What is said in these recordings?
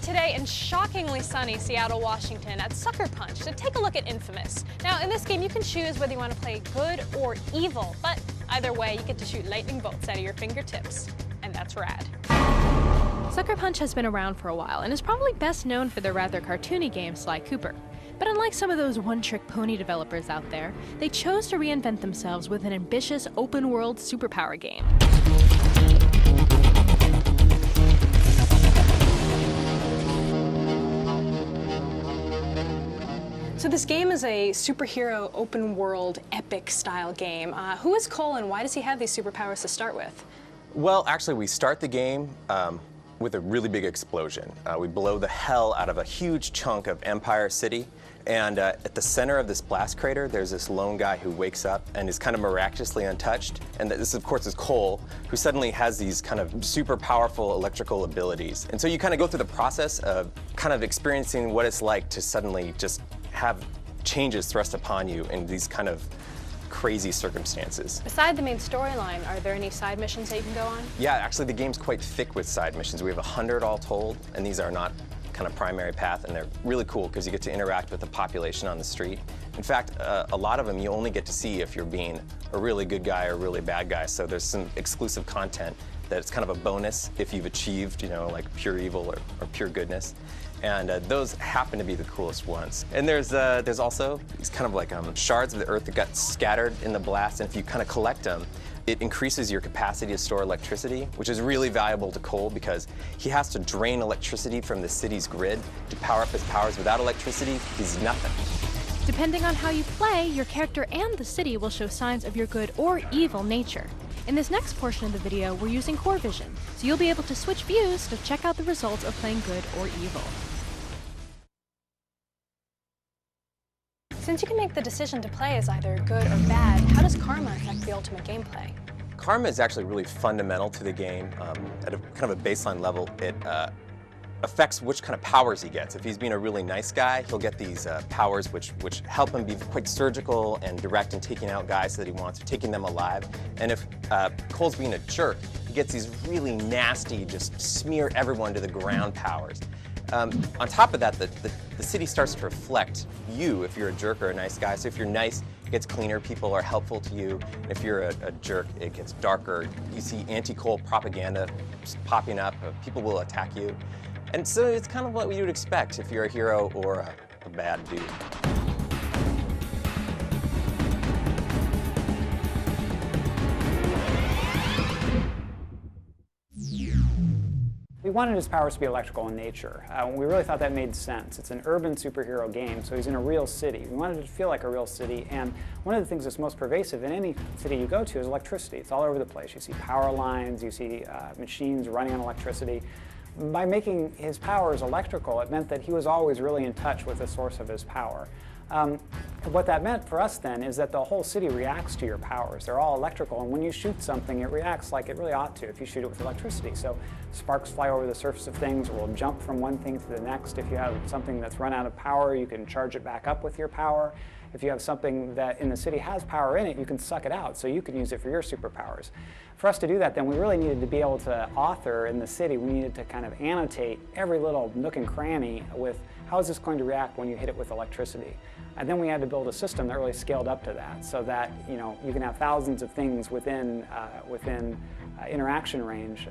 today in shockingly sunny Seattle, Washington at Sucker Punch to take a look at inFAMOUS. Now, in this game, you can choose whether you want to play good or evil, but either way, you get to shoot lightning bolts out of your fingertips, and that's rad. Sucker Punch has been around for a while and is probably best known for their rather cartoony game Sly Cooper. But unlike some of those one-trick pony developers out there, they chose to reinvent themselves with an ambitious open-world superpower game. So this game is a superhero, open-world, epic-style game. Who is Cole and why does he have these superpowers to start with? Well, actually, we start the game with a really big explosion. We blow the hell out of a huge chunk of Empire City. And at the center of this blast crater, there's this lone guy who wakes up and is kind of miraculously untouched. And this, of course, is Cole, who suddenly has these kind of super powerful electrical abilities. And so you kind of go through the process of kind of experiencing what it's like to suddenly just have changes thrust upon you in these kind of crazy circumstances. Beside the main storyline, are there any side missions that you can go on? Yeah, actually the game's quite thick with side missions. We have 100 all told, and these are not kind of primary path, and they're really cool because you get to interact with the population on the street. In fact, a lot of them you only get to see if you're being a really good guy or a really bad guy, so there's some exclusive content that it's kind of a bonus if you've achieved, you know, like pure evil or pure goodness. And those happen to be the coolest ones. And there's also these kind of like shards of the earth that got scattered in the blast, and if you kind of collect them, it increases your capacity to store electricity, which is really valuable to Cole because he has to drain electricity from the city's grid to power up his powers. Without electricity, he's nothing. Depending on how you play, your character and the city will show signs of your good or evil nature. In this next portion of the video, we're using Qore vision, so you'll be able to switch views to check out the results of playing good or evil. Since you can make the decision to play as either good or bad, how does karma affect the ultimate gameplay? Karma is actually really fundamental to the game. At a kind of a baseline level, it affects which kind of powers he gets. If he's being a really nice guy, he'll get these powers which help him be quite surgical and direct in taking out guys that he wants, or taking them alive. And if Cole's being a jerk, he gets these really nasty, just smear everyone to the ground powers. On top of that, the city starts to reflect you if you're a jerk or a nice guy. So if you're nice, it gets cleaner, people are helpful to you. If you're a jerk, it gets darker. You see anti-Cole propaganda popping up, people will attack you. And so it's kind of what you would expect if you're a hero or a bad dude. We wanted his powers to be electrical in nature. We really thought that made sense. It's an urban superhero game, so he's in a real city. We wanted it to feel like a real city, and one of the things that's most pervasive in any city you go to is electricity. It's all over the place. You see power lines, you see machines running on electricity. By making his powers electrical, it meant that he was always really in touch with the source of his power. What that meant for us then is that the whole city reacts to your powers. They're all electrical, and when you shoot something, it reacts like it really ought to if you shoot it with electricity. So sparks fly over the surface of things, or will jump from one thing to the next. If you have something that's run out of power, you can charge it back up with your power. If you have something that in the city has power in it, you can suck it out, so you can use it for your superpowers. For us to do that, then we really needed to be able to author in the city. We needed to kind of annotate every little nook and cranny with how is this going to react when you hit it with electricity. And then we had to build a system that really scaled up to that, so that you can have thousands of things within interaction range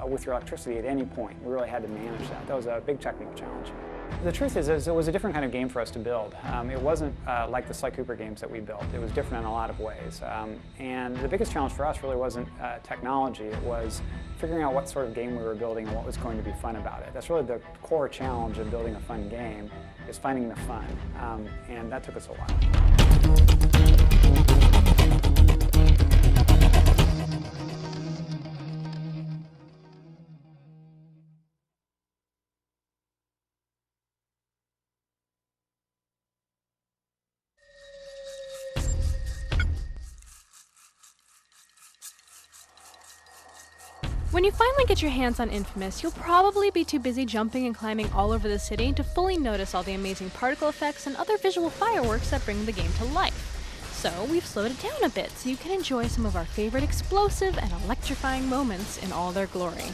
with your electricity at any point. We really had to manage that. That was a big technical challenge. The truth is it was a different kind of game for us to build. It wasn't like the Sly Cooper games that we built. It was different in a lot of ways. And the biggest challenge for us really wasn't technology. It was figuring out what sort of game we were building and what was going to be fun about it. That's really the core challenge of building a fun game, is finding the fun. And that took us a while. When you finally get your hands on inFAMOUS, you'll probably be too busy jumping and climbing all over the city to fully notice all the amazing particle effects and other visual fireworks that bring the game to life. So we've slowed it down a bit so you can enjoy some of our favorite explosive and electrifying moments in all their glory.